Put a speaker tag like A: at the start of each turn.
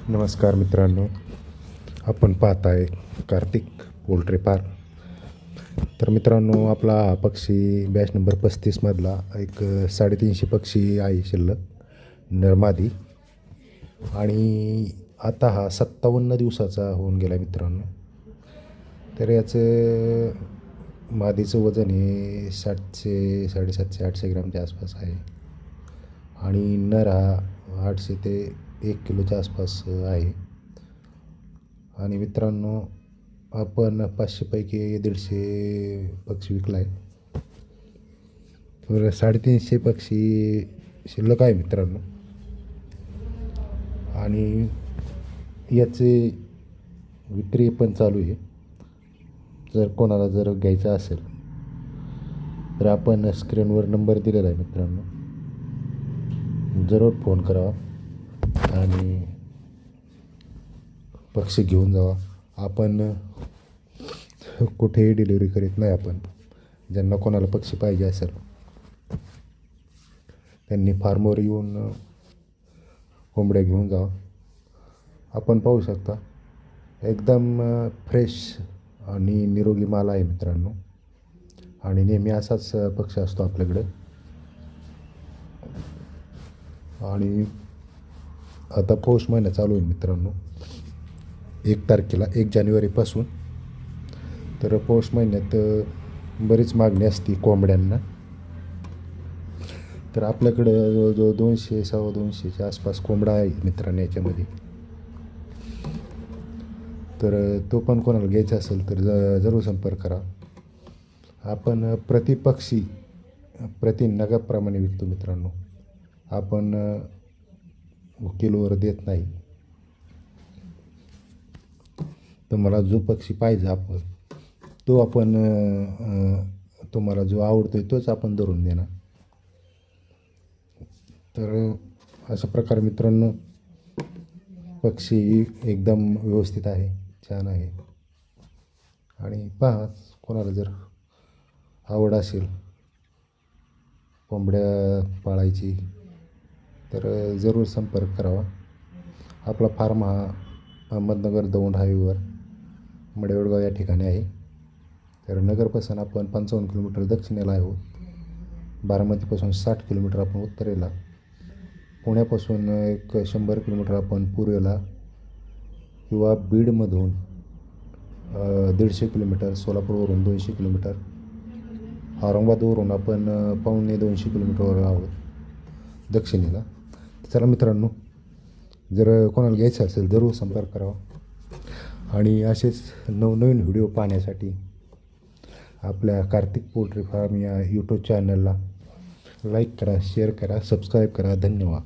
A: नमस्कार मित्रांनो, आपण पाहताय कार्तिक पोल्ट्री फार्म. तर मित्रांनो, आपला हा पक्षी बॅच नंबर 35मधला एक 350 पक्षी आहे शिल्लक नरमादी. आणि आता हा 57 दिवसाचा होऊन गेला मित्रांनो. तर याचं मादीचं वजन हे 700 750 800 ग्रामच्या आसपास आहे आणि नर हा 800 ते 1 किलोच्या आसपास आहे. आणि मित्रांनो, आपण 500 पैकी 150 पक्षी विकला आहे. तर 350 पक्षी शिल्लक आहे मित्रांनो. आणि याचे विक्री पण चालू आहे. जर कोणाला जर घ्यायचं असेल तर आपण स्क्रीनवर नंबर दिलेला आहे मित्रांनो, जरूर फोन करावा आणि पक्षी घेऊन जावा. आपण कुठेही डिलिव्हरी करीत नाही. आपण ज्यांना कोणाला पक्षी पाहिजे असेल त्यांनी फार्मवर येऊन कोंबड्या घेऊन जावा. आपण पाहू शकता, एकदम फ्रेश आणि निरोगी माल आहे मित्रांनो. आणि नेहमी असाच पक्षी असतो आपल्याकडे. आणि आता पौष महिना चालू आहे मित्रांनो, 1 तारखेला 1 जानेवारीपासून. तर पौष महिन्यात बरीच मागणी असते कोंबड्यांना. तर आपल्याकडं जवळजवळ 200 250च्या आसपास कोंबडा आहे मित्रांनो याच्यामध्ये. तर तो पण कोणाला घ्यायचा असेल तर जरूर संपर्क करा. आपण प्रति पक्षी प्रति नगाप्रमाणे विकतो मित्रांनो. आपण किलोवर देत नाही. तुम्हाला जो पक्षी पाहिजे आपण तुम्हाला जो आवडतो तोच आपण धरून देणार. तर अशा प्रकारे मित्रांनो, पक्षी एकदम व्यवस्थित आहे, छान आहे. आणि पहा, कोणाला जर आवड असेल कोंबड्या पाळायची तर जरूर संपर्क करावा. आपला फार्म हा अहमदनगर दौंड हायवेवर मडेवडगाव या ठिकाणी आहे. तर नगरपासून आपण 55 किलोमीटर दक्षिणेला आहोत. बारामतीपासून 60 किलोमीटर आपण उत्तरेला. पुण्यापासून एक 100 किलोमीटर आपण पूर्वेला. किंवा बीडमधून 150 किलोमीटर, सोलापूरवरून 200 किलोमीटर, औरंगाबादवरून आपण 125 किलोमीटरवर आहोत दक्षिणेला. चला मित्रांनो, जर कोणाला घ्यायचं असेल जरूर संपर्क करावा. आणि असेच नवनवीन व्हिडिओ पाहण्यासाठी आपल्या कार्तिक पोल्ट्री फार्म या यूट्यूब चॅनलला लाईक करा, शेअर करा, सबस्क्राईब करा. धन्यवाद.